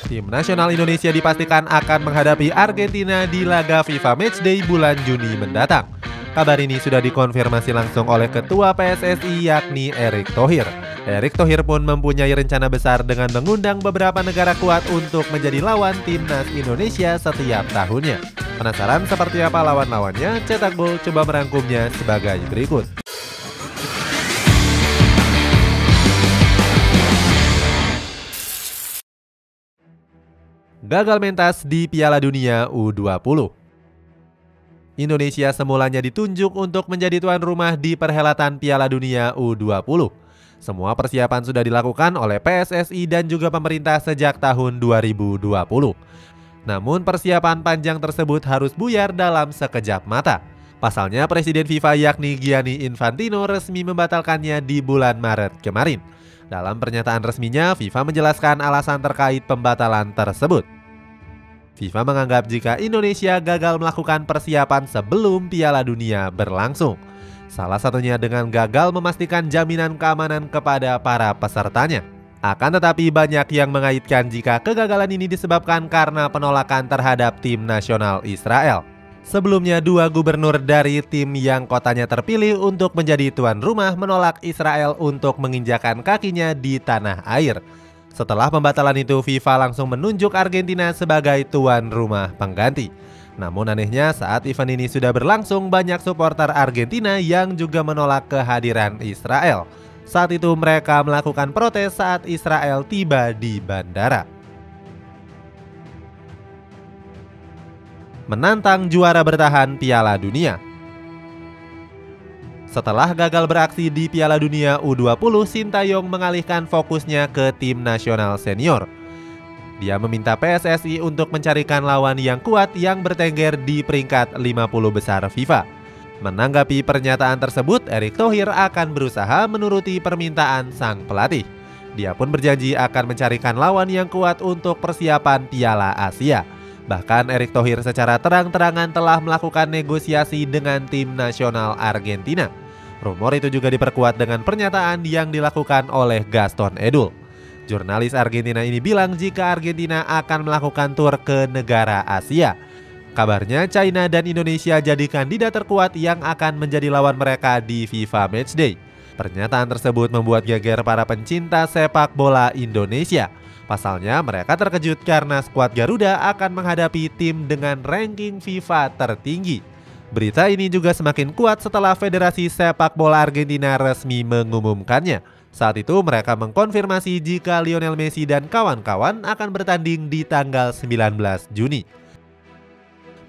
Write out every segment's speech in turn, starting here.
Tim nasional Indonesia dipastikan akan menghadapi Argentina di laga FIFA Matchday bulan Juni mendatang. Kabar ini sudah dikonfirmasi langsung oleh Ketua PSSI yakni Erick Thohir. Erick Thohir pun mempunyai rencana besar dengan mengundang beberapa negara kuat untuk menjadi lawan timnas Indonesia setiap tahunnya. Penasaran seperti apa lawan-lawannya? Cetak Gol coba merangkumnya sebagai berikut. Gagal mentas di Piala Dunia U20. Indonesia semulanya ditunjuk untuk menjadi tuan rumah di perhelatan Piala Dunia U20. Semua persiapan sudah dilakukan oleh PSSI dan juga pemerintah sejak tahun 2020. Namun persiapan panjang tersebut harus buyar dalam sekejap mata. Pasalnya Presiden FIFA yakni Gianni Infantino resmi membatalkannya di bulan Maret kemarin. Dalam pernyataan resminya, FIFA menjelaskan alasan terkait pembatalan tersebut. FIFA menganggap jika Indonesia gagal melakukan persiapan sebelum Piala Dunia berlangsung. Salah satunya dengan gagal memastikan jaminan keamanan kepada para pesertanya. Akan tetapi banyak yang mengaitkan jika kegagalan ini disebabkan karena penolakan terhadap tim nasional Israel. Sebelumnya, dua gubernur dari tim yang kotanya terpilih untuk menjadi tuan rumah menolak Israel untuk menginjakan kakinya di tanah air. Setelah pembatalan itu, FIFA langsung menunjuk Argentina sebagai tuan rumah pengganti. Namun anehnya saat event ini sudah berlangsung, banyak supporter Argentina yang juga menolak kehadiran Israel. Saat itu mereka melakukan protes saat Israel tiba di bandara. Menantang juara bertahan Piala Dunia. Setelah gagal beraksi di Piala Dunia U20, Sintayong mengalihkan fokusnya ke tim nasional senior. Dia meminta PSSI untuk mencarikan lawan yang kuat yang bertengger di peringkat 50 besar FIFA. Menanggapi pernyataan tersebut, Erick Thohir akan berusaha menuruti permintaan sang pelatih. Dia pun berjanji akan mencarikan lawan yang kuat untuk persiapan Piala Asia. Bahkan Erick Thohir secara terang-terangan telah melakukan negosiasi dengan tim nasional Argentina. Rumor itu juga diperkuat dengan pernyataan yang dilakukan oleh Gaston Edul. Jurnalis Argentina ini bilang jika Argentina akan melakukan tur ke negara Asia. Kabarnya China dan Indonesia jadi kandidat terkuat yang akan menjadi lawan mereka di FIFA Matchday. Pernyataan tersebut membuat geger para pencinta sepak bola Indonesia. Pasalnya mereka terkejut karena skuad Garuda akan menghadapi tim dengan ranking FIFA tertinggi. Berita ini juga semakin kuat setelah Federasi Sepak Bola Argentina resmi mengumumkannya. Saat itu mereka mengkonfirmasi jika Lionel Messi dan kawan-kawan akan bertanding di tanggal 19 Juni.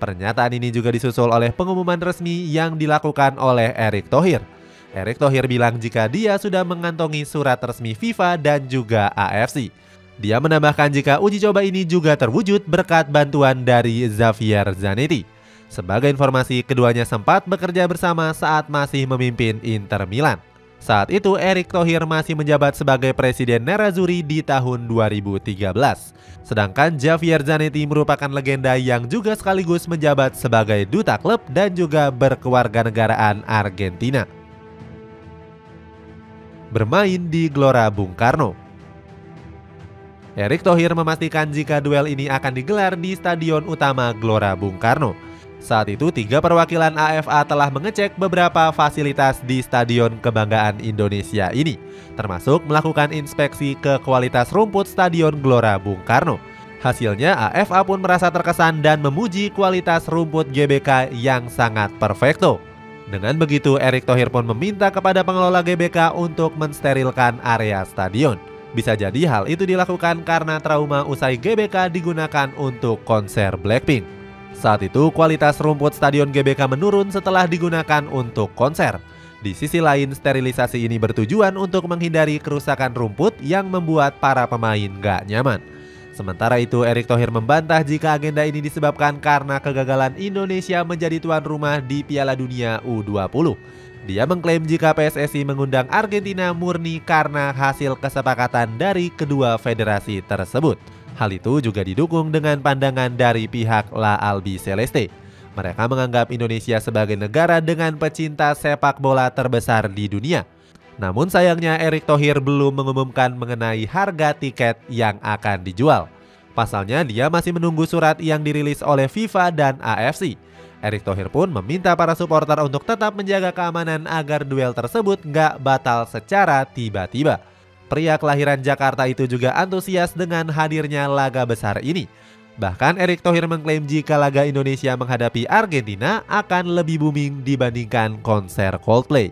Pernyataan ini juga disusul oleh pengumuman resmi yang dilakukan oleh Erick Thohir. Erick Thohir bilang jika dia sudah mengantongi surat resmi FIFA dan juga AFC. Dia menambahkan jika uji coba ini juga terwujud berkat bantuan dari Xavier Zanetti. Sebagai informasi, keduanya sempat bekerja bersama saat masih memimpin Inter Milan. Saat itu Erick Thohir masih menjabat sebagai presiden Nerazzurri di tahun 2013. Sedangkan Xavier Zanetti merupakan legenda yang juga sekaligus menjabat sebagai duta klub dan juga berkewarganegaraan Argentina. Bermain di Gelora Bung Karno. Erick Thohir memastikan jika duel ini akan digelar di Stadion Utama Gelora Bung Karno. Saat itu 3 perwakilan AFA telah mengecek beberapa fasilitas di Stadion Kebanggaan Indonesia ini, termasuk melakukan inspeksi ke kualitas rumput Stadion Gelora Bung Karno. Hasilnya AFA pun merasa terkesan dan memuji kualitas rumput GBK yang sangat perfecto. Dengan begitu Erick Thohir pun meminta kepada pengelola GBK untuk mensterilkan area stadion. Bisa jadi hal itu dilakukan karena trauma usai GBK digunakan untuk konser Blackpink. Saat itu kualitas rumput stadion GBK menurun setelah digunakan untuk konser. Di sisi lain, sterilisasi ini bertujuan untuk menghindari kerusakan rumput yang membuat para pemain gak nyaman. Sementara itu, Erick Thohir membantah jika agenda ini disebabkan karena kegagalan Indonesia menjadi tuan rumah di Piala Dunia U20. Dia mengklaim jika PSSI mengundang Argentina murni karena hasil kesepakatan dari kedua federasi tersebut. Hal itu juga didukung dengan pandangan dari pihak La Albiceleste. Mereka menganggap Indonesia sebagai negara dengan pecinta sepak bola terbesar di dunia. Namun sayangnya Erick Thohir belum mengumumkan mengenai harga tiket yang akan dijual. Pasalnya, dia masih menunggu surat yang dirilis oleh FIFA dan AFC. Erick Thohir pun meminta para supporter untuk tetap menjaga keamanan agar duel tersebut nggak batal secara tiba-tiba. Pria kelahiran Jakarta itu juga antusias dengan hadirnya laga besar ini. Bahkan Erick Thohir mengklaim jika laga Indonesia menghadapi Argentina akan lebih booming dibandingkan konser Coldplay.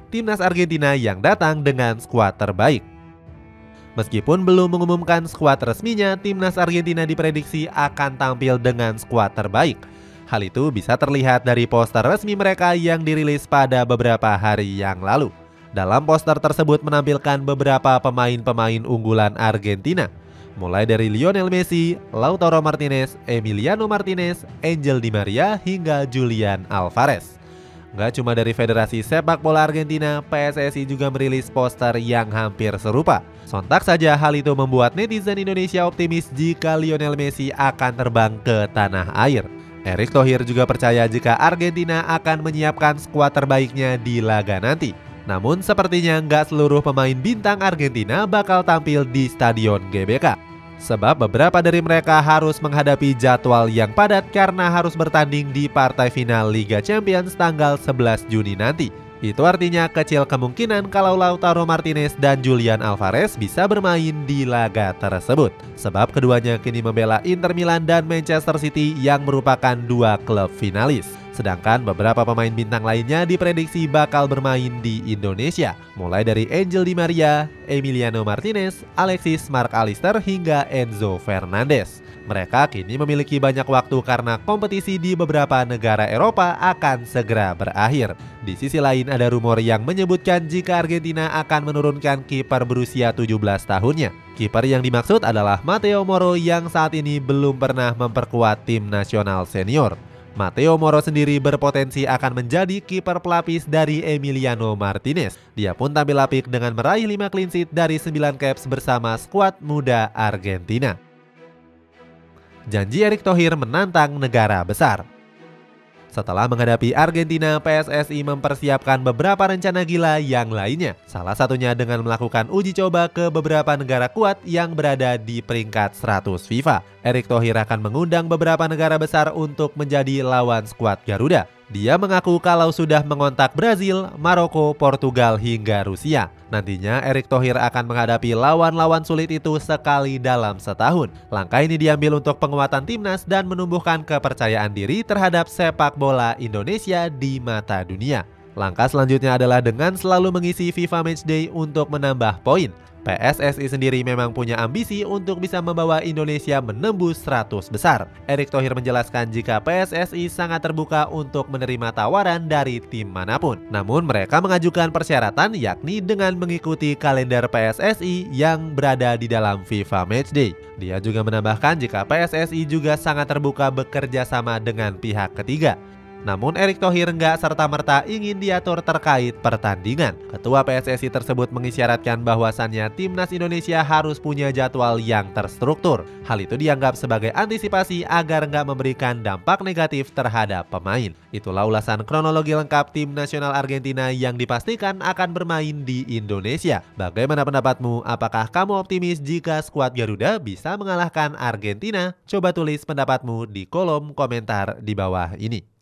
Timnas Argentina yang datang dengan skuad terbaik. Meskipun belum mengumumkan skuad resminya, timnas Argentina diprediksi akan tampil dengan skuad terbaik. Hal itu bisa terlihat dari poster resmi mereka yang dirilis pada beberapa hari yang lalu. Dalam poster tersebut menampilkan beberapa pemain-pemain unggulan Argentina, mulai dari Lionel Messi, Lautaro Martinez, Emiliano Martinez, Angel Di Maria, hingga Julian Alvarez. Gak cuma dari Federasi Sepak Bola Argentina, PSSI juga merilis poster yang hampir serupa. Sontak saja hal itu membuat netizen Indonesia optimis jika Lionel Messi akan terbang ke tanah air. Erick Thohir juga percaya jika Argentina akan menyiapkan skuad terbaiknya di laga nanti. Namun sepertinya nggak seluruh pemain bintang Argentina bakal tampil di Stadion GBK. Sebab beberapa dari mereka harus menghadapi jadwal yang padat karena harus bertanding di partai final Liga Champions tanggal 11 Juni nanti. Itu artinya kecil kemungkinan kalau Lautaro Martinez dan Julian Alvarez bisa bermain di laga tersebut. Sebab keduanya kini membela Inter Milan dan Manchester City yang merupakan dua klub finalis. Sedangkan beberapa pemain bintang lainnya diprediksi bakal bermain di Indonesia, mulai dari Angel Di Maria, Emiliano Martinez, Alexis Marc Allister, hingga Enzo Fernandez. Mereka kini memiliki banyak waktu karena kompetisi di beberapa negara Eropa akan segera berakhir. Di sisi lain ada rumor yang menyebutkan jika Argentina akan menurunkan kiper berusia 17 tahunnya. Kiper yang dimaksud adalah Matteo Moro yang saat ini belum pernah memperkuat tim nasional senior. Matteo Moro sendiri berpotensi akan menjadi kiper pelapis dari Emiliano Martinez. Dia pun tampil apik dengan meraih 5 clean sheet dari 9 caps bersama skuad muda Argentina. Janji Erick Thohir menantang negara besar. Setelah menghadapi Argentina, PSSI mempersiapkan beberapa rencana gila yang lainnya. Salah satunya dengan melakukan uji coba ke beberapa negara kuat yang berada di peringkat 100 FIFA. Erick Thohir akan mengundang beberapa negara besar untuk menjadi lawan skuad Garuda. Dia mengaku kalau sudah mengontak Brazil, Maroko, Portugal, hingga Rusia. Nantinya Erick Thohir akan menghadapi lawan-lawan sulit itu sekali dalam setahun. Langkah ini diambil untuk penguatan timnas dan menumbuhkan kepercayaan diri terhadap sepak bola Indonesia di mata dunia. Langkah selanjutnya adalah dengan selalu mengisi FIFA Matchday untuk menambah poin. PSSI sendiri memang punya ambisi untuk bisa membawa Indonesia menembus 100 besar. Erick Thohir menjelaskan jika PSSI sangat terbuka untuk menerima tawaran dari tim manapun. Namun mereka mengajukan persyaratan yakni dengan mengikuti kalender PSSI yang berada di dalam FIFA Matchday. Dia juga menambahkan jika PSSI juga sangat terbuka bekerja sama dengan pihak ketiga. Namun Erick Thohir nggak serta-merta ingin diatur terkait pertandingan. Ketua PSSI tersebut mengisyaratkan bahwasannya timnas Indonesia harus punya jadwal yang terstruktur. Hal itu dianggap sebagai antisipasi agar nggak memberikan dampak negatif terhadap pemain. Itulah ulasan kronologi lengkap tim nasional Argentina yang dipastikan akan bermain di Indonesia. Bagaimana pendapatmu? Apakah kamu optimis jika skuad Garuda bisa mengalahkan Argentina? Coba tulis pendapatmu di kolom komentar di bawah ini.